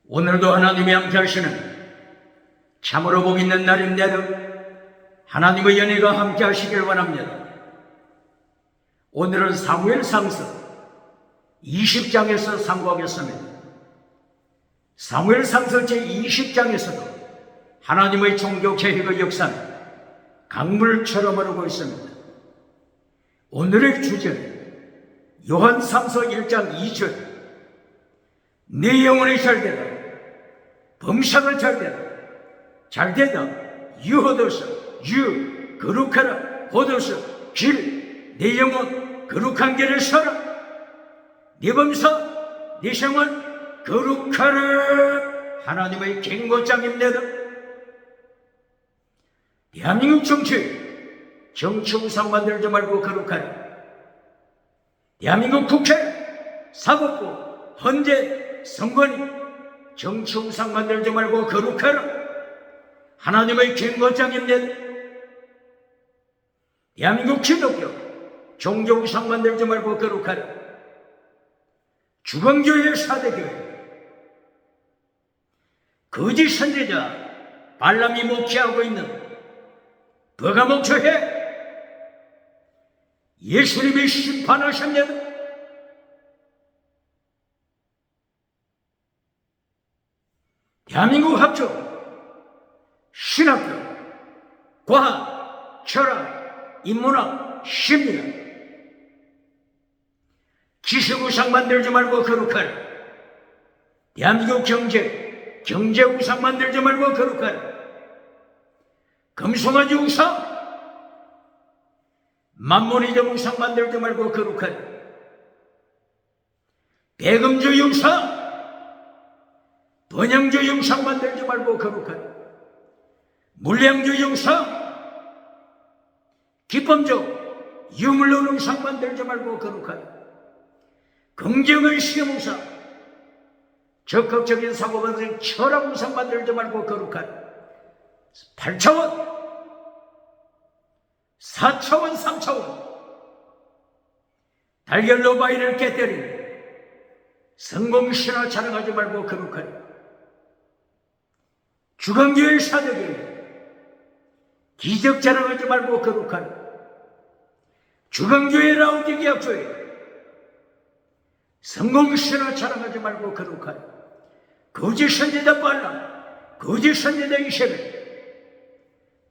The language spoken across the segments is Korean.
오늘도 하나님이 함께 하시는 참으로 복 있는 날인데도 하나님의 연혜가 함께 하시길 원합니다. 오늘은 사무엘상서 20장에서 상고하겠습니다. 사무엘상서 제20장에서도 하나님의 종교 개혁의 역사는 강물처럼 흐르고 있습니다. 오늘의 주제는 요한삼서 1장 2절 내 영혼이 잘되라 범사가 잘되라 잘되다 유호도서 유 거룩하라 호도서 길 내 영혼 거룩한 길을 서라 네 범사 네 생활 거룩하라 하나님의 경고장입니다. 대한민국 정치 우상 만들지 말고 거룩하라. 대한민국 국회 사법부 헌재 선관위 정치 우상 만들지 말고 거룩하라. 하나님의 경고장입니다. 대한민국 기독교 종교 우상 만들지 말고 거룩하라. 주광교회 사대교회 거짓 선지자 발람이 목회하고 있는 버가목교회 예수님이 심판하셨냐? 대한민국 학교, 신학교, 과학, 철학, 인문학, 심리학 지식우상 만들지 말고 거룩하라. 대한민국 경제우상 만들지 말고 거룩하라. 금송아지 우상, 만몬이점 우상 만들지 말고 거룩하라. 배금주의 우상, 번영주의 우상 만들지 말고 거룩하라. 물량주의 우상, 기법적 유물론 우상 만들지 말고 거룩하라. 긍정의 시험 우상, 적극적인 사고방식 철학 우상 만들지 말고 거룩하라. 8차원, 4차원, 3차원 달걀로 바위를 깨뜨리는 성공신화 자랑하지 말고 거룩하라. 주광교회 사대교회 기적 자랑하지 말고 거룩하라. 주광교회 라우디게아 교회 성공신화 자랑하지 말고 거룩하라. 거짓 선지자 발람 거짓 선지자 이세벨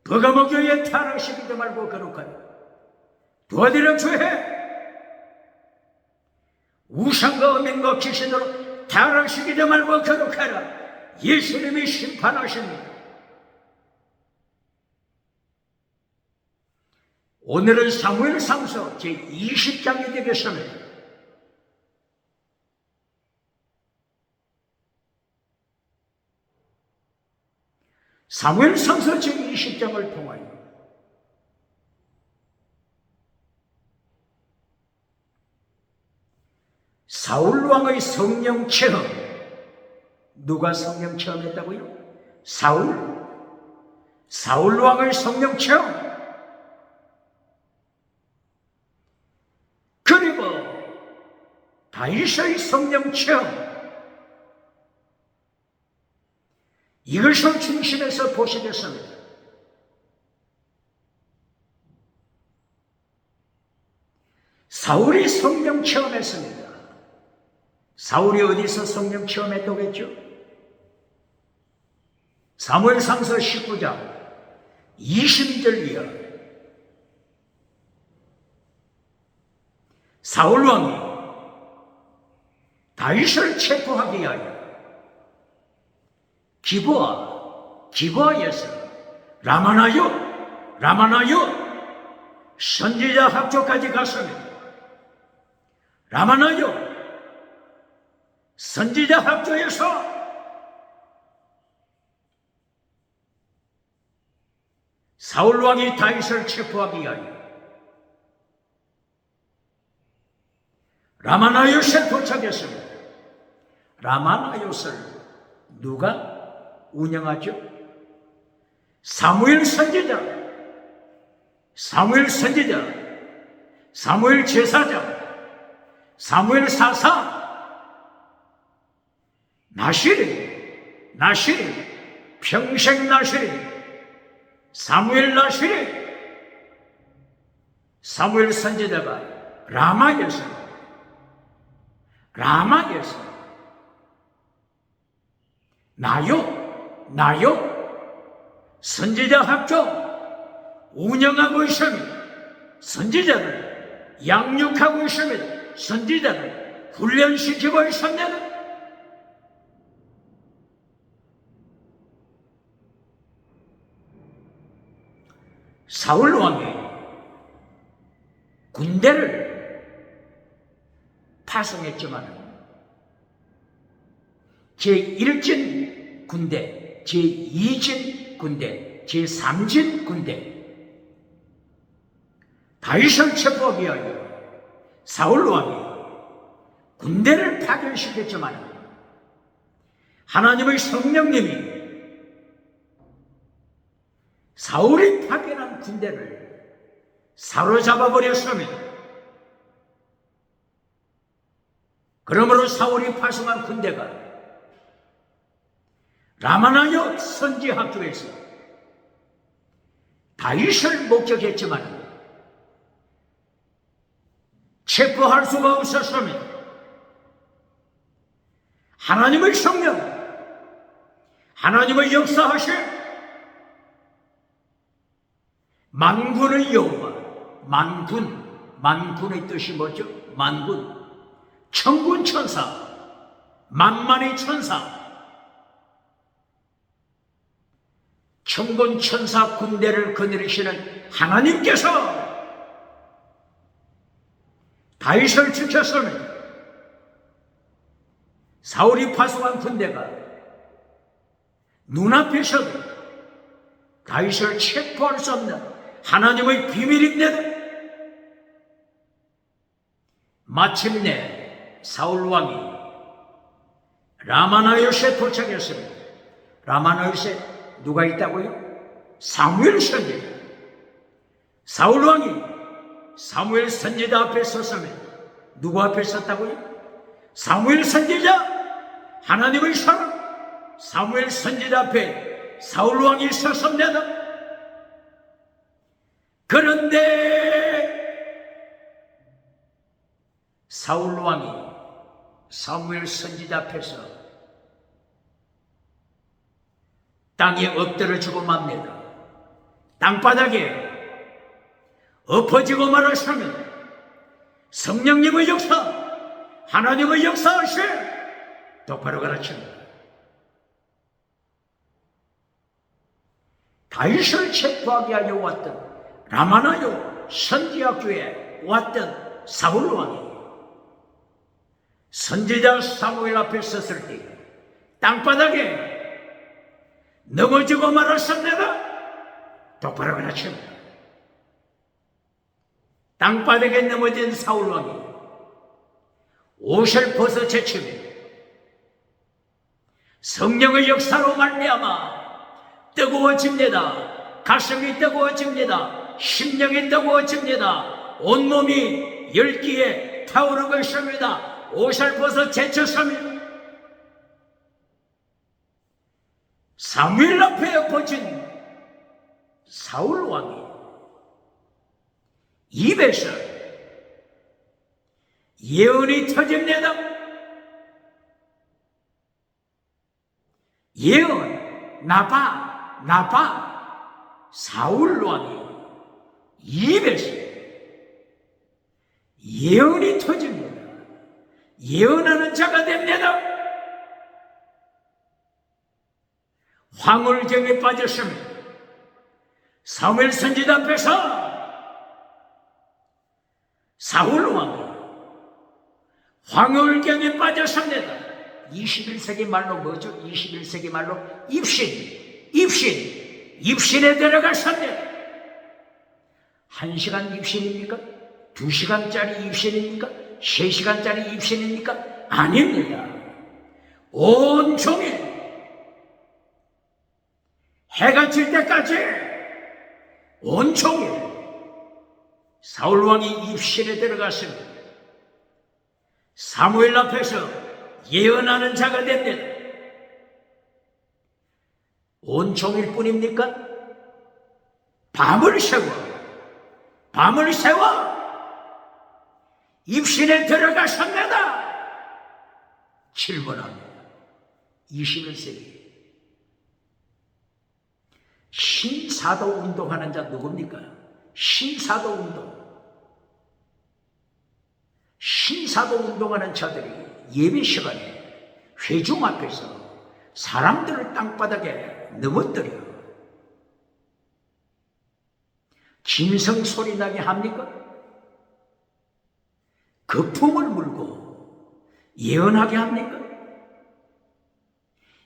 버가목교회 타락시키지 말고 거룩하라. 도와드려 주해 우상과 음행과 귀신으로 타락시키지 말고 거룩하라. 예수님이 심판하십니다. 오늘은 사무엘상서 제20장이 되겠습니다. 사무엘상서 제20장을 통하여 사울왕의 성령 체험, 누가 성령 체험했다고요? 사울왕의 성령 체험, 그리고 다윗의 성령 체험, 이것을 중심에서 보시겠습니다. 사울이 성령 체험했습니다. 사울이 어디서 성령 체험했다고 했죠? 사무엘상서 19장 20절 이하 사울왕이 다윗을 체포하기 위하여 기브아에서 라마나요 선지자 학교까지 갔습니다. 라마나요 선지자 학교에서 사울왕이 다윗을 체포하기 위하여 라마나요스에 도착했습니다. 라마나요스를 누가 운영하죠? 사무엘 선지자, 사무엘 제사장, 사무엘 사사, 나실이 나시리, 평생 나시리, 사무엘 나시리. 사무엘 선지자가 라마에서 나요 선지자 학교 운영하고 있습니다. 선지자를 양육하고 있습니다. 선지자를 훈련시키고 있습니다. 사울 왕이 군대를 파송했지만 제1진 군대, 제2진 군대, 제3진 군대 다윗을 체포하기 위하여 사울 왕이 군대를 파견시켰지만 하나님의 성령님이 사울이 파견한 군대를 사로잡아 버렸습니다. 그러므로 사울이 파송한 군대가 라마나요 선지학교에서 다윗을 목격했지만 체포할 수가 없었습니다. 하나님의 성령, 하나님의 역사하신 만군의 여호와, 만군의 뜻이 뭐죠? 만군, 천군 천사, 만만의 천사, 천군 천사 군대를 거느리시는 하나님께서 다윗을 지켰습니다. 사울이 파송한 군대가 눈앞에서도 다윗을 체포할 수 없는 하나님의 비밀입니다. 마침내 사울 왕이 라마나요스에 도착했습니다. 라마나요스에 누가 있다고요? 사무엘 선지자. 사울 왕이 사무엘 선지자 앞에 섰습니다. 누구 앞에 섰다고요? 사무엘 선지자, 하나님의 사람 사무엘 선지자 앞에 사울 왕이 섰습니다. 그런데 사울 왕이 사무엘 선지자 앞에서 땅에 엎드러지고 맙니다. 땅바닥에 엎어지고 말았습니다. 성령님의 역사, 하나님의 역사하시 똑바로 가르칩니다. 다윗을 체포하게 하려 왔던 라마나요 선지학교에 왔던 사울 왕이 선지자 사무엘 앞에 섰을 때 땅바닥에 넘어지고 말았습니다. 똑바로 가르칩니다. 땅바닥에 넘어진 사울 왕이 옷을 벗어 제칩니다. 성령의 역사로 말미암아 뜨거워집니다. 가슴이 뜨거워집니다. 심령이 뜨거워집니다. 온몸이 열기에 타오르고 있습니다. 옷을 벗어 제쳤습니다. 사무엘 앞에 엎어진 사울 왕이 입에서 예언이 터집니다. 예언, 나봐. 사울 왕이 입에서 예언이 터집니다. 예언하는 자가 됩니다. 황홀경에 빠졌습니다. 사무엘 선지자 앞에서 사울 왕이 황홀경에 빠졌습니다. 21세기 말로 뭐죠? 21세기 말로 입신에 들어갔습니다. 1시간 입신입니까? 2시간짜리 입신입니까? 3시간짜리 입신입니까? 아닙니다. 온종일 해가 질 때까지 온종일 사울왕이 입신에 들어갔습니다. 사무엘 앞에서 예언하는 자가 됩니다. 온종일 뿐입니까? 밤을 새워 입신에 들어가셨나다. 질문합니다. 21세기 신사도 운동하는 자 누굽니까? 신사도 운동하는 자들이 예배 시간에 회중 앞에서 사람들을 땅바닥에 넘어뜨려 짐승 소리 나게 합니까? 거품을 물고 예언하게 합니까?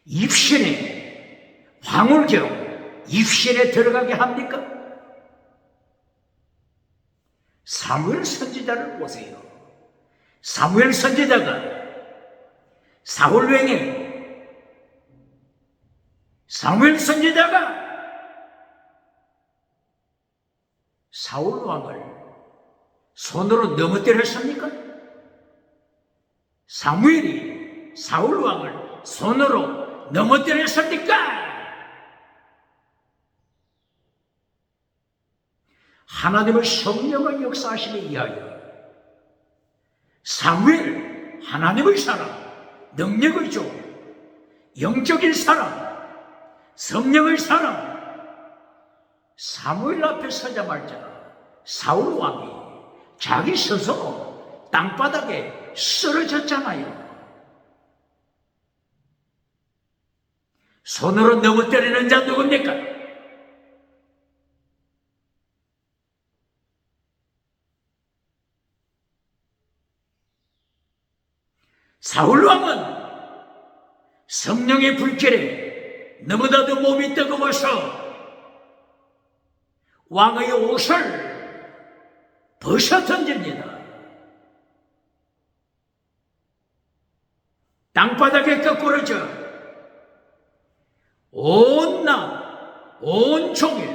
입신에 황홀경 입신에 들어가게 합니까? 사무엘 선지자를 보세요. 사무엘 선지자가 사울왕에 사무엘 선지자가 사울왕을 손으로 넘어뜨렸습니까? 사무엘이 사울왕을 손으로 넘어뜨렸습니까? 하나님의 성령의 역사하심에 의하여 사무엘, 하나님의 사람, 능력의 종, 영적인 사람, 성령의 사람, 사무엘 앞에 서자마자 사울왕이 자기 스스로 땅바닥에 쓰러졌잖아요. 손으로 넘어뜨리는 자 누굽니까? 사울왕은 성령의 불길에 너무나도 몸이 뜨거워서 왕의 옷을 벗어 던집니다. 땅바닥에 거꾸러져 온 낮, 온 종일,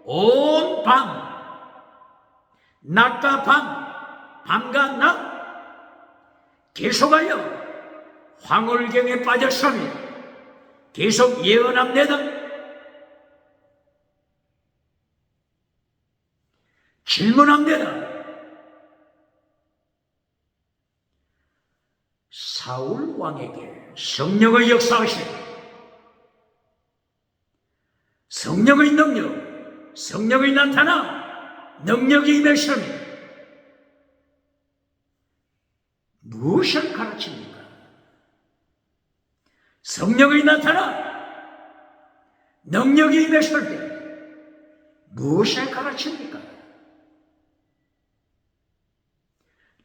온 밤, 낮과 밤, 밤과 낮 계속하여 황홀경에 빠졌으며 계속 예언합니다. 질문합니다. 사울 왕에게 성령의 역사하심, 성령의 능력, 성령의 나타나, 능력이 임했으며 무엇을 가르칩니까? 성령의 나타나, 능력이 임했을 때 무엇을 가르칩니까?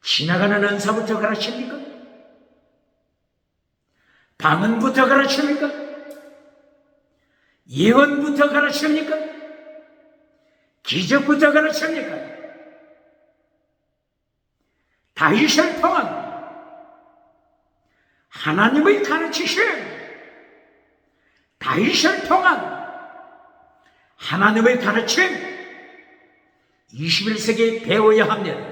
지나가는 은사부터 가르칩니까? 방언부터 가르칩니까? 예언부터 가르칩니까? 기적부터 가르칩니까? 다윗을 통한 하나님의 가르치심, 다윗을 통한 하나님의 가르침 21세기에 배워야 합니다.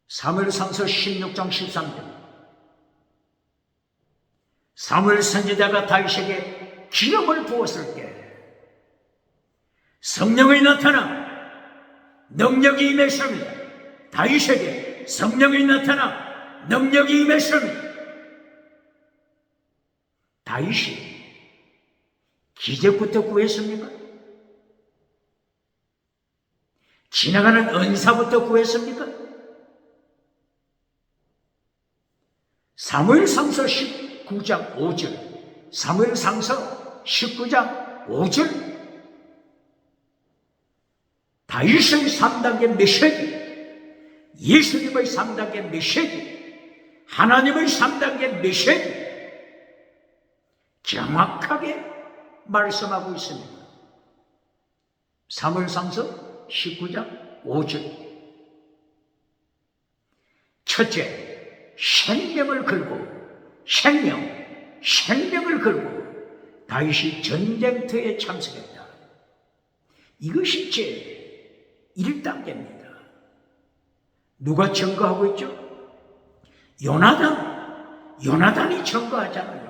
사무엘상서 16장 13절 사무엘 선지자가 다윗에게 기름을 부었을 때 성령의 나타나 능력이 임했습니다. 다윗에게 성령이 나타나 능력이 임했습니다. 다윗이 기적부터 구했습니까? 지나가는 은사부터 구했습니까? 사무엘상서 19장 5절 사무엘상서 19장 5절 다윗의 3단계 메시지, 예수님의 3단계 메시지, 하나님의 3단계 메시지 정확하게 말씀하고 있습니다. 사무엘상서 19장 5절 첫째, 생명을 걸고 생명을 걸고 다윗이 전쟁터에 참석했다. 이것이 제 1단계입니다. 누가 증거하고 있죠? 요나단이 증거하잖아요.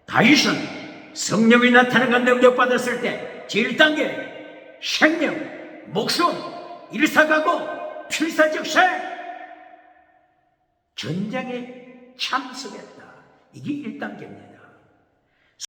다윗은 성령이 나타나는 능력받았을 때 제1단계 생명, 목숨, 일사가고 필사적세 전쟁에 참석했다. 이게 1단계입니다.